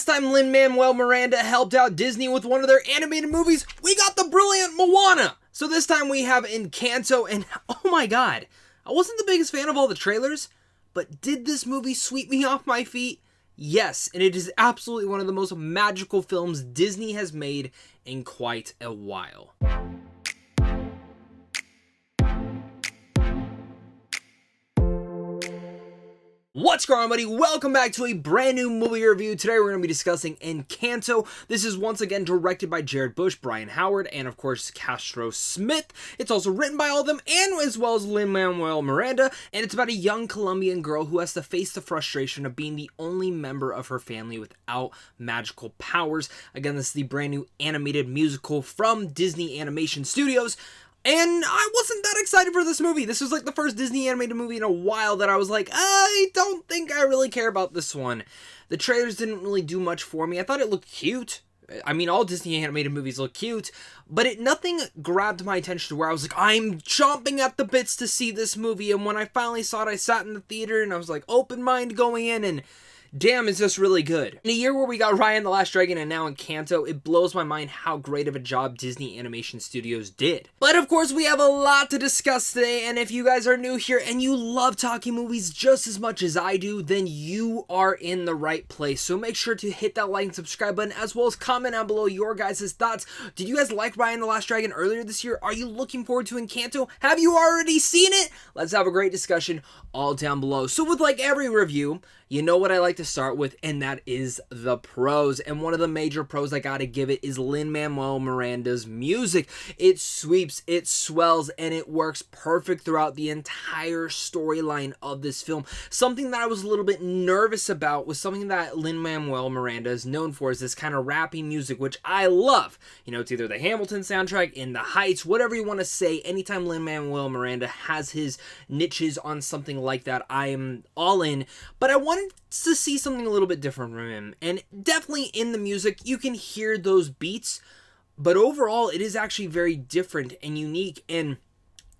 last time Lin-Manuel Miranda helped out Disney with one of their animated movies, we got the brilliant Moana. So this time we have Encanto, and oh my god, I wasn't the biggest fan of all the trailers, but did this movie sweep me off my feet? Yes, and it is absolutely one of the most magical films Disney has made in quite a while. What's going on, buddy? Welcome back to a brand new movie review. Today we're going to be discussing Encanto. This is once again directed by Jared Bush, Brian Howard, and of course Castro Smith. It's also written by all of them, and as well as Lin-Manuel Miranda, and it's about a young Colombian girl who has to face the frustration of being the only member of her family without magical powers. Again, this is the brand new animated musical from Disney Animation Studios. And I wasn't that excited for this movie. This was like the first Disney animated movie in a while that I was like, I don't think I really care about this one. The trailers didn't really do much for me. I thought it looked cute. I mean, all Disney animated movies look cute, but nothing grabbed my attention to where I was like, I'm chomping at the bits to see this movie. And when I finally saw it, I sat in the theater and I was like, open mind going in, and damn, is this really good. In a year where we got Raya and the Last Dragon and now Encanto, it blows my mind how great of a job Disney Animation Studios did. But of course, we have a lot to discuss today, and if you guys are new here and you love talking movies just as much as I do, then you are in the right place. So make sure to hit that like and subscribe button, as well as comment down below your guys' thoughts. Did you guys like Raya and the Last Dragon earlier this year? Are you looking forward to Encanto? Have you already seen it? Let's have a great discussion all down below. So with like every review, you know what I like to start with, and that is the pros. And one of the major pros I gotta give it is Lin-Manuel Miranda's music. It sweeps, it swells, and it works perfect throughout the entire storyline of this film. Something that I was a little bit nervous about was something that Lin-Manuel Miranda is known for, is this kind of rappy music, which I love. You know, it's either the Hamilton soundtrack, In the Heights, whatever you want to say. Anytime Lin-Manuel Miranda has his niches on something like that, I am all in. But I wanted to see something a little bit different from him, and definitely in the music you can hear those beats, but overall it is actually very different and unique, and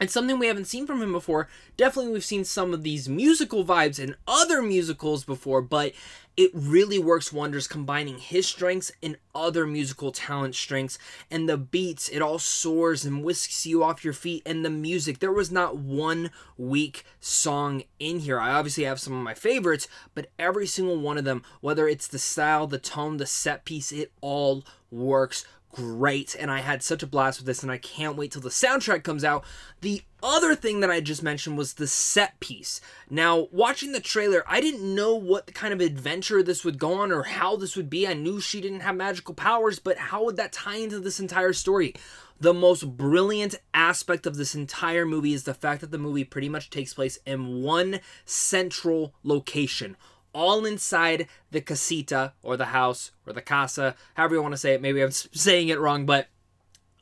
it's something we haven't seen from him before. Definitely we've seen some of these musical vibes in other musicals before, but it really works wonders combining his strengths and other musical talent strengths, and the beats, it all soars and whisks you off your feet, and the music, there was not one weak song in here. I obviously have some of my favorites, but every single one of them, whether it's the style, the tone, the set piece, it all works great, and I had such a blast with this, and I can't wait till the soundtrack comes out. The other thing that I just mentioned was the set piece. Now, watching the trailer, I didn't know what kind of adventure this would go on or how this would be. I knew she didn't have magical powers, but how would that tie into this entire story? The most brilliant aspect of this entire movie is the fact that the movie pretty much takes place in one central location, all inside the casita, or the house, or the casa, however you want to say it. Maybe I'm saying it wrong, but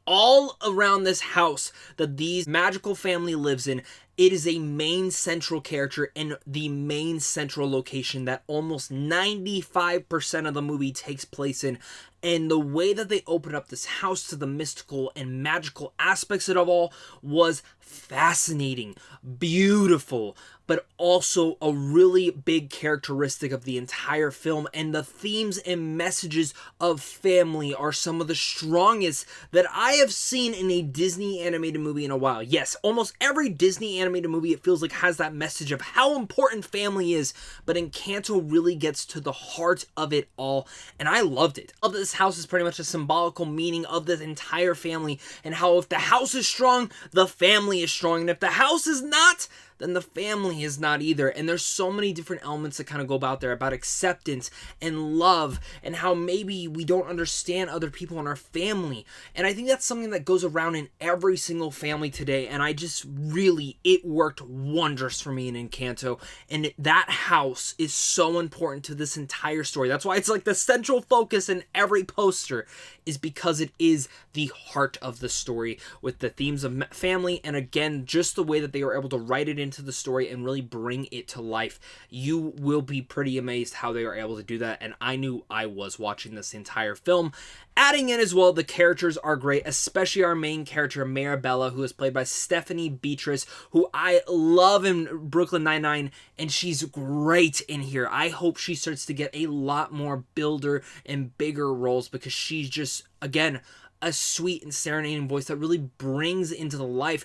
all around this house that these magical family lives in, it is a main central character and the main central location that almost 95% of the movie takes place in. And the way that they open up this house to the mystical and magical aspects of it all was fascinating, beautiful, but also a really big characteristic of the entire film. And the themes and messages of family are some of the strongest that I have seen in a Disney animated movie in a while. Yes, almost every Disney animated movie, it feels like, has that message of how important family is, but Encanto really gets to the heart of it all, and I loved it. I love that this house is pretty much a symbolical meaning of the entire family, and how if the house is strong, the family is strong, and if the house is not, then the family is not either. And there's so many different elements that kind of go about there, about acceptance and love, and how maybe we don't understand other people in our family. And I think that's something that goes around in every single family today, and I just really, it worked wonders for me in Encanto. And that house is so important to this entire story. That's why it's like the central focus in every poster, is because it is the heart of the story, with the themes of family, and again, just the way that they were able to write it in into the story and really bring it to life, you will be pretty amazed how they are able to do that. And I knew I was watching this entire film. Adding in as well, the characters are great, especially our main character, Marabella, who is played by Stephanie Beatrice, who I love in Brooklyn Nine-Nine, and she's great in here. I hope she starts to get a lot more builder and bigger roles, because she's just, again, a sweet and serenading voice that really brings into the life.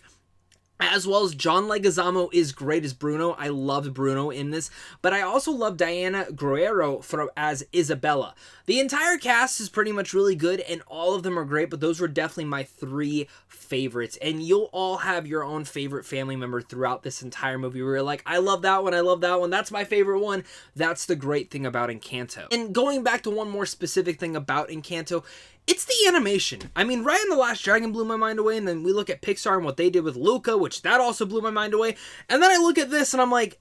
As well as John Leguizamo is great as Bruno. I loved Bruno in this. But I also love Diana Guerrero as Isabella. The entire cast is pretty much really good, and all of them are great, but those were definitely my 3 favorites. And you'll all have your own favorite family member throughout this entire movie where you're like, I love that one, I love that one, that's my favorite one. That's the great thing about Encanto. And going back to one more specific thing about Encanto, it's the animation. I mean, Raya and the Last Dragon blew my mind away, and then we look at Pixar and what they did with Luca, which that also blew my mind away. And then I look at this and I'm like,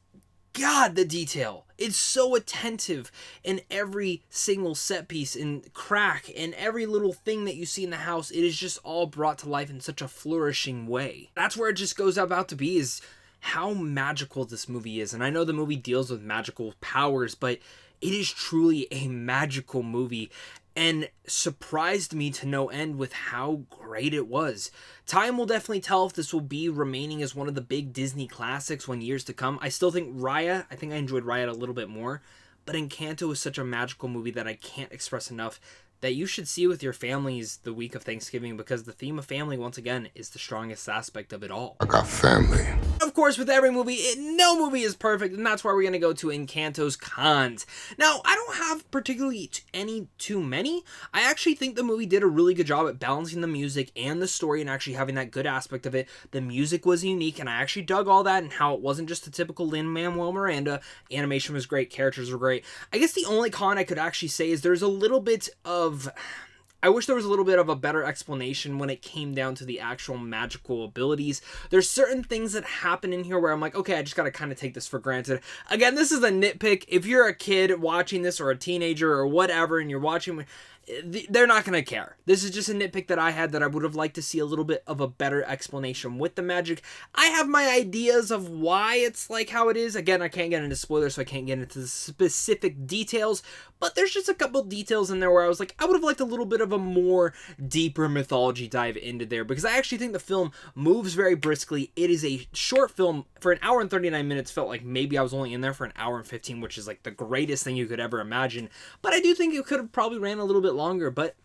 God, the detail. It's so attentive in every single set piece and crack and every little thing that you see in the house. It is just all brought to life in such a flourishing way. That's where it just goes about to be, is how magical this movie is. And I know the movie deals with magical powers, but it is truly a magical movie, and surprised me to no end with how great it was. Time will definitely tell if this will be remaining as one of the big Disney classics when years to come. I still think Raya, I enjoyed Raya a little bit more, but Encanto is such a magical movie that I can't express enough that you should see with your families the week of Thanksgiving, because the theme of family, once again, is the strongest aspect of it all. I got family. Of course, with every movie, no movie is perfect, and that's why we're going to go to Encanto's cons. Now, I don't have particularly too many. I actually think the movie did a really good job at balancing the music and the story and actually having that good aspect of it. The music was unique, and I actually dug all that, and how it wasn't just the typical Lin-Manuel Miranda. Animation was great, characters were great. I guess the only con I could actually say is there's a little bit of... I wish there was a little bit of a better explanation when it came down to the actual magical abilities. There's certain things that happen in here where I'm like, okay, I just gotta kind of take this for granted. Again, this is a nitpick. If you're a kid watching this, or a teenager or whatever, and you're watching, they're not gonna care. This is just a nitpick that I had, that I would have liked to see a little bit of a better explanation with the magic. I have my ideas of why it's like how it is. Again, I can't get into spoilers, so I can't get into the specific details, but there's just a couple details in there where I was like, I would have liked a little bit of a more deeper mythology dive into there, because I actually think the film moves very briskly. It is a short film. For an hour and 39 minutes, felt like maybe I was only in there for an hour and 15, which is like the greatest thing you could ever imagine. But I do think it could have probably ran a little bit longer, but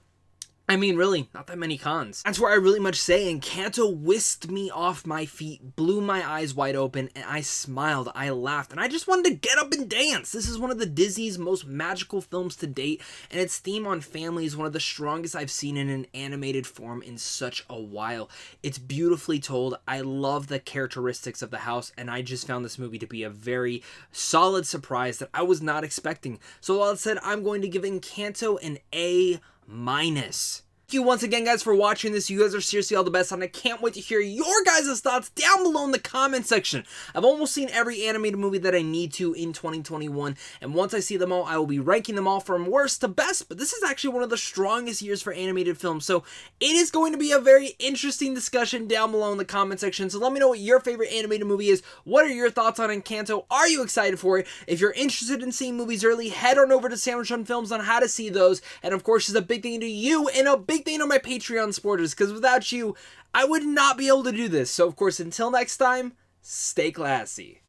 I mean, really, not that many cons. That's where I really much say Encanto whisked me off my feet, blew my eyes wide open, and I smiled, I laughed, and I just wanted to get up and dance. This is one of the Disney's most magical films to date, and its theme on family is one of the strongest I've seen in an animated form in such a while. It's beautifully told. I love the characteristics of the house, and I just found this movie to be a very solid surprise that I was not expecting. So all that said, I'm going to give Encanto an A-. Thank you once again, guys, for watching this. You guys are seriously all the best, and I can't wait to hear your guys' thoughts down below in the comment section. I've almost seen every animated movie that I need to in 2021, and once I see them all, I will be ranking them all from worst to best, but this is actually one of the strongest years for animated films, so it is going to be a very interesting discussion down below in the comment section. So let me know what your favorite animated movie is. What are your thoughts on Encanto? Are you excited for it? If you're interested in seeing movies early, head on over to Sandwich on Films on how to see those, and of course, it's a big thing to you, and a big thing to my Patreon supporters, because without you, I would not be able to do this. So of course, until next time, stay classy.